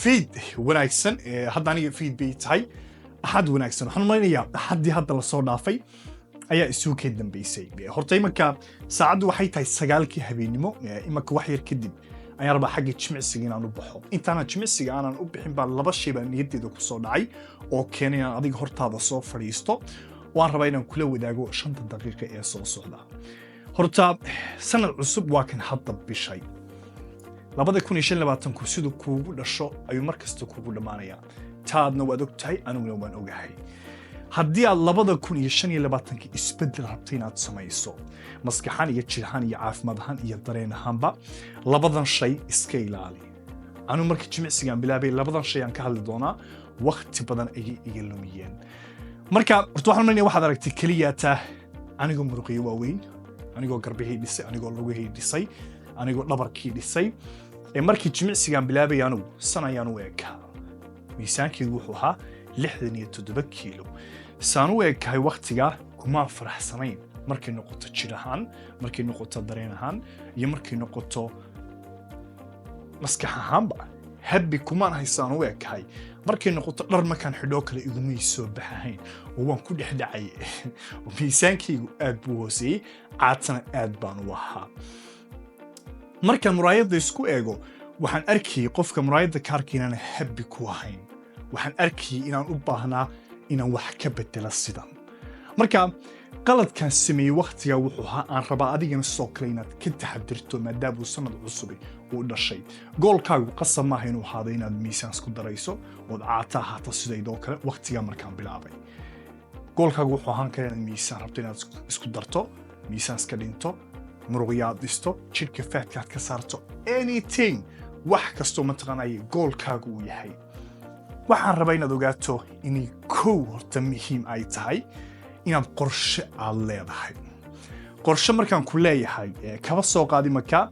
feed wanaagsan hadda aniga feed bay tahay axad wanaagsan waxaan malaynayaa axadii hadda la soo dhaafay ayaa isugu ka dambeysay horta imanka saacadu waxay tahay 9 habeenimo imanka wax yar kadib ayaan rabaa xagga jimicsiga inaan u baxo intaana jimicsiga aanan u bixin baa laba shay baa niyadeeda ku soo dhacay oo keenay inaan adiga hortaada soo fadhiisto waan rabaa inaan kula wadaago 5 daqiiqo ee soo socda horta sanad cusub waa kan hadda bishay 2025 sidoo kuugu dhasho ayuu markasta kuugu dhamaanaya taadna waad ogtahay aniguna waan ogahay haddii aad 2025 isbedel rabtay inaad samayso maskaxan iyo jidhaan iyo caafimaad ahaan iyo dareen ahaanba labadan shay iska ilaali anu markii jimicsigan bilaabay labadan shay aan ka hadli doonaa waqti badan ayay iga lumiyeen marka horta waxaan maleeyahay waxaad aragtay kaliya taa anigoo muruqiyo waaweyn anigoo garbihii dhisay anigoo lugihii dhisay anigoo dhabarkii dhisay markii jimicsigan bilaabay anu sanayaan u ekaa miisaankeygu wuxuu ahaa 67 kiilo saan u ekahay waqtiga kuma faraxsanayn markay noqoto jir ahaan markay noqoto dareen ahaan iyo markay noqoto maskax ahaanba habbi kumaan haysaan u ekahay markay noqoto dhar markaan xidhoo kale iguma soo baxahayn oo waan ku dhexdhacay miisaankeygu aad buu hooseeyey caadtana aad baan u ahaa markaan muraayadda isku eego waxaan arkayay qofka muraayadda ka arkay inaan habbi ku ahayn waxaan arkayay inaan u baahnaa inaan wax ka bedelo sidan marka qaladkan sameeyey waqtiga wuxuu ahaa aan rabaa adigana soo kale inaad ka taxadirto maadaama sanad cusub uu dhashay goolkaagu qasab maaha inuu ahaado inaad miisaan isku darayso ood caata ahaato sidaydoo kale waqtiga markaan bilaabay goolkaagu wuxuu ahaan karaa inaad miisaan rabto inaad isku darto miisaan iska dhinto muruqyaad dhisto jidhka faadkaad ka saarto anything wax kastoo mataqaanaya goolkaagu uu yahay waxaan rabaa inaad ogaato inay kow horta muhiim ay tahay inaad qorshe aad leedahay qorshe markaan ku leeyahay kaba soo qaadi markaa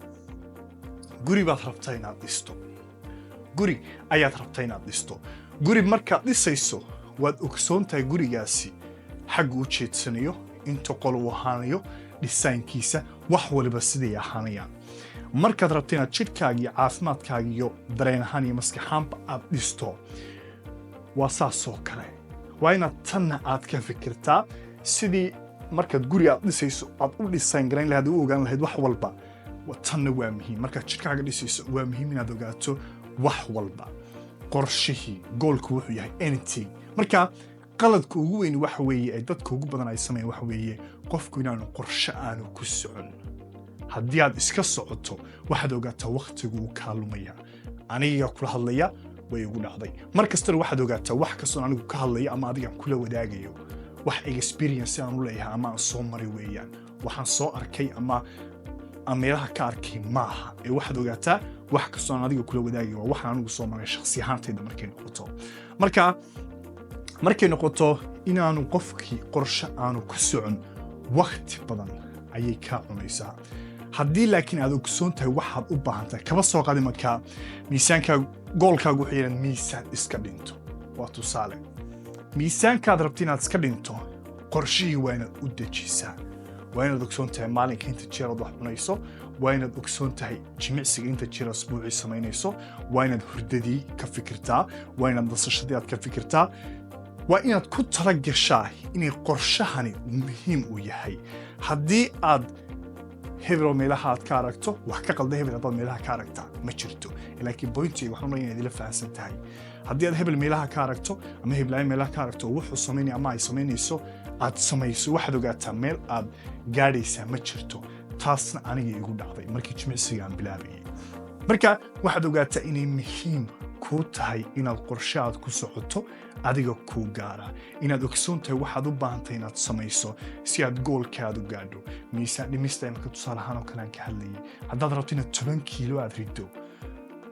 guri baad rabtaa inaad dhisto guri ayaad rabtaa inaad dhisto guri markaad dhisayso waad ogsoon tahay gurigaasi xagga u jeedsanayo inta qol uu ahaanayo dhisaankiisa wax waliba siday ahaanayaan markaad rabta inaad jidhkaaga iyo caafimaadkaaga iyo dareen ahaan iyo maskaxaanba aad dhisto waa saasoo kale waa inaad tanna aad ka fikirtaa sidii markaad guri aad dhisayso aad u dhisaan garayn lahayd u ogaan lahayd wax walba tanna waa muhiim markaad jidhkaaga dhisayso waa muhiim inaad ogaato wax walba qorshihii goolku wuxuu yahay anything marka qaladka ugu weyn waxa weeye ee dadka ugu badan ay sameeyaan waxa weeye qofku inaanu qorshe aanu ku socon haddii aad iska socoto waxaad ogaataa waqtigu uu kaalumaya aniga kula hadlaya way ugu dhacday markastana waxaad ogaataa wax kastoo anigu ka hadlayo ama adiga kula wadaagayo wax experience aan u leeyahay ama aan soo maray weeyaan waxaan soo arkay ama meelaha ka arkay maaha ee waxaad ogaataa wax kastoo aan adiga kula wadaagayo waa waxaan anigu soo maray shakhsi ahaantayda markay noqoto inaanu qofkii qorshe aanu ku socon waqti badan ayay kaa cunaysaa haddii laakiin aad ogsoon tahay waxaad u baahan tahay kaba soo qaadi markaa miisaankaagu goolkaagu wuxuu yahay miisaan iska dhinto waa tusaale miisaankaad rabta inaad iska dhinto qorshihii waa inaad u dejisaa waa inaad ogsoon tahay maalinka inta jeer aad wax cunayso waa inaad ogsoon tahay jimicsiga inta jeer asbuucii samaynayso waa inaad hurdadii ka fikirtaa waa inaad nasashadii aad ka fikirtaa waa inaad ku tala gashaa inay qorshahani muhiim u yahay haddii aad hebel meelaha aad ka aragto wax ka qalda hebel aad meelaha ka aragtaa ma jirto laakiin pointiga waxaan leeyahay inaad la fahansan tahay haddii aad hebel meelaha ka aragto ama hebel meelaha ka aragto wuxuu sameynaya ama ay sameynayso aad samayso waxaad ogaataa meel aad gaadhaysaa ma jirto taasna aniga igu dhacday markii jimicsiga aan bilaabayay marka waxaad ogaataa inay muhiim kuu tahay inaad qorshe aad ku socoto adiga kuu gaara inaad ogsoon tahay waxaad u baahantahay inaad samayso si aad goolkaada u gaadho miisaan dhimista imaka tusaale ahaan oo kale aan ka hadlayay haddaad rabto inaad 10 kiilo aad riddo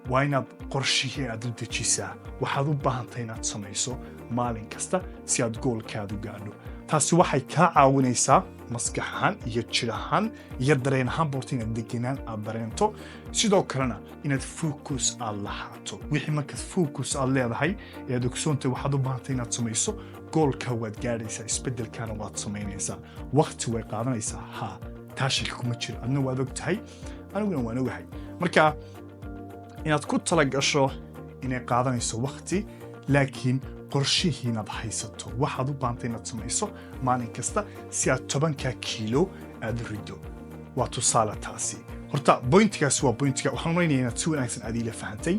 waa inaad qorshihii aad u dejisaa waxaad u baahantahay inaad samayso maalin kasta si aad goolkaada u gaadho taasi waxay kaa caawinaysaa maskax ahaan iyo jir ahaan iyo dareen ahaan borta inaad deganaan aad dareento sidoo kalena inaad focus aad lahaato wixii markaad focus aad leedahay ee aad ogsoontahay waxaad u baahantay inaad samayso goolka waad gaadhaysaa isbedelkana waad samaynaysaa waqti way qaadanaysaa ha taa shaki kuma jiro adna waad og tahay aniguna waan ogahay marka inaad ku tala gasho inay qaadanayso waqti laakiin qorshihii inaad haysato waxaad u baahantay inaad samayso maalin kasta si aad 10 kiilo aad rido waa tusaale taasi horta pointigaas waa pointiga waxaan reenayaa inaad si wanaagsan aad ila fahantay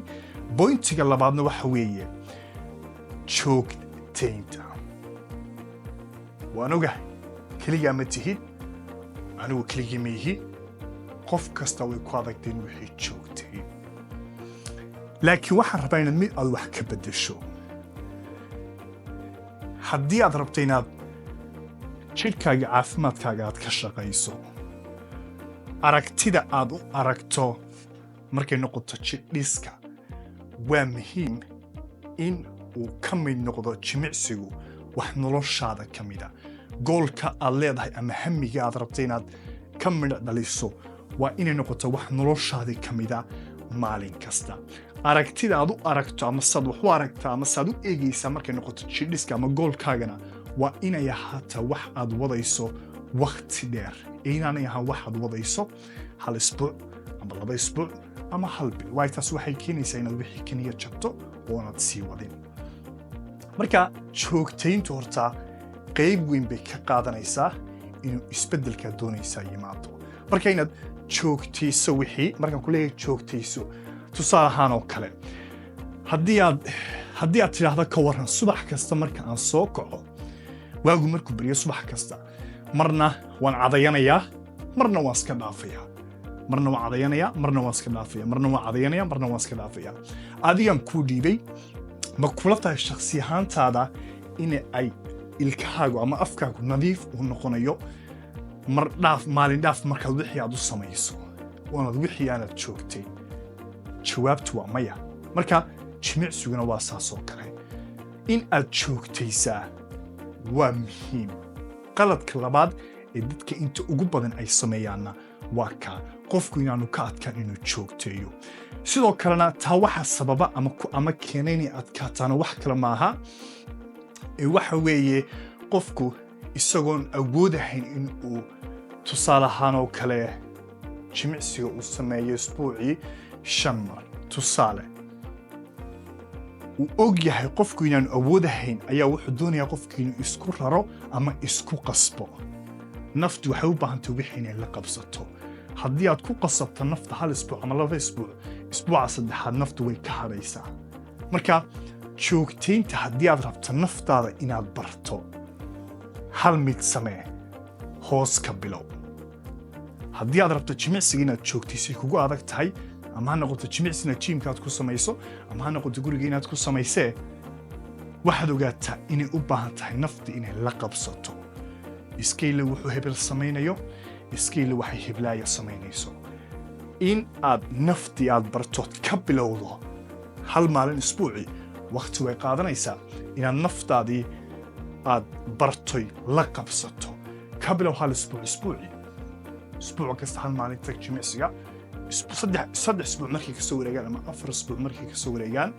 pointiga labaadna waxa weeye joogtaynta waan ogahay kaliya ma tihid anigu kaliya ma yihi qof kasta way ku adagtay inuu wixii joogtay laakiin waxaan rabaa inaad mid aad wax ka bedesho haddii aad rabto inaad jidhkaaga caafimaadkaaga aad ka shaqayso aragtida aad u aragto markay noqoto jidh-dhiska waa muhiim in uu ka mid noqdo jimicsigu wax noloshaada ka mida goolka aad leedahay ama hamiga aad rabto inaad ka midho dhaliso waa inay noqoto wax noloshaada ka mida maalin kasta aragtida aad u aragto ama saad wax u aragtaa ama saad u eegaysaa markay noqoto jidhiska ama goolkaagana waa inay ahaataa wax aad wadayso waqti dheer inaanay ahaan wax aad wadayso 1 isbuuc ama 2 isbuuc ama 1 bil waayo taas waxay keenaysaa inaad wixii ka niyad jabto oonaad sii wadin marka joogtayntu horta qayb weyn bay ka qaadanaysaa inuu isbeddelka doonaysaa yimaado marka inaad joogtayso wixii markaan ku leeyahay joogtayso tusaale ahaan oo kale haddii aad tidhaahdo ka waran subax kasta marka aan soo kaco waagu markuu beriyo subax kasta marna waan cadayanayaa marna waan iska dhaafayaa marna waan cadayanayaa marna waan iska dhaafayaa marna waan cadayanayaa marna waan iska dhaafayaa adigaan kuu dhiibay ma kula tahay shakhsi ahaantaada in ay ilkahaagu ama afkaagu nadiif uu noqonayo maalin dhaaf markaad wixii aad u samayso oonaad wixii aanaad joogtay jawaabtu waa maya marka jimicsiguna waa saas oo kale in aad joogtaysaa waa muhiim qaladka labaad ee dadka inta ugu badan ay sameeyaanna waa kaa qofku inaanu ka adkaan inuu joogteeyo sidoo kalena taa waxa sababa ama keena inay adkaataana wax kale maaha ee waxa weeye qofku isagoon awoodahayn in uu tusaale ahaan oo kale jimicsiga uu sameeyo isbuucii 5 mar tusaale uu og yahay qofku inaanu awoodahayn ayaa wuxuu doonayaa qofku inuu isku raro ama isku qasbo naftu waxay u baahantay wixii inay la qabsato haddii aad ku qasabto nafta 1 isbuuc ama 2 isbuuc isbuuca saddexaad naftu way ka hadhaysaa marka joogtaynta haddii aad rabto naftaada inaad barto hal mid samee hoos ka bilow haddii aad rabto jimicsiga inaad joogtaysay kugu adag tahay ama ha noqoto jimicsi inaad jiimka aad ku samayso ama ha noqoto guriga inaad ku samaysee waxaad ogaataa inay u baahan tahay nafta inay la qabsato iskayla wuxuu hebel samaynayo iskayla waxay heblaaya samaynayso in aad naftii aad bartood ka bilowdo hal maalin isbuuci waqti way qaadanaysaa inaad naftaadii aad bartoy la qabsato ka bilow 1 isbuuc isbuuc kasta hal maalin tag jimicsiga saddex isbuuc markay ka soo wareegaan ama 4 isbuuc markay ka soo wareegaan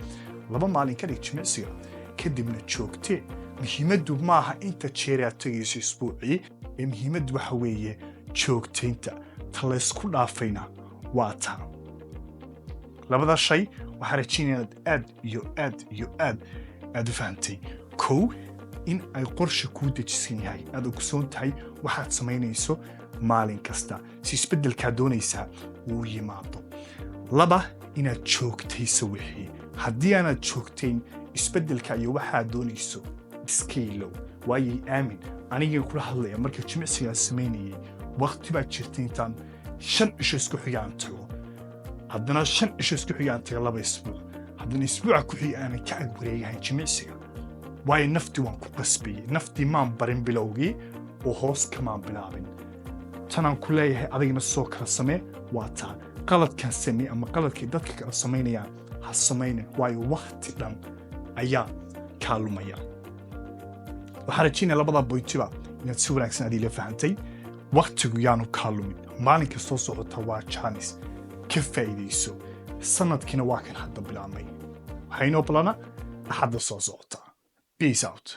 2 maalin ka dhig jimicsiga kadibna joogtee muhiimaddu maaha inta jeer aad tagayso isbuucii ee muhiimaddu waxa weeye joogtaynta ta laysku dhaafayna waa taa labada shay waxaa rajaynaya inaad aad u fahantay kow in ay qorshe kuu dejisan yahay aad ogsoon tahay waxaad samaynayso maalin kasta si isbeddelkaa doonaysaa uu yimaado 2 inaad joogtayso wixii haddii aanaad joogtayn isbeddelka iyo waxaad doonayso iska ilow waayay aamin anigii kula hadlaya marka jimicsigaa samaynayay waqti baad jirta intaan 5 cisho isku xiga aan tago haddana 5 cisho isku xiga aan tago 2 isbuuc haddana isbuuca ku xiga aanan ka ag wareegahayn jimicsiga waayo naftii waan ku qasbayey naftii maan barin bilowgii oo hoos kamaan bilaabin tanaan ku leeyahay adigna soo kala samee waa taa qaladkan samee ama qaladkay dadka kala samaynayaan ha samaynin waayo waqti dhan ayaa kaa lumaya waxaan rajaynaya labada bointiba inaad si wanaagsan aad ila fahantay waqtigu yaanu kaa lumin maalinka soo socota waa jaanis ka faa'iidayso sanadkiina waa kan hadda bilaabmay waxaynoo balana axadda soo socota peace out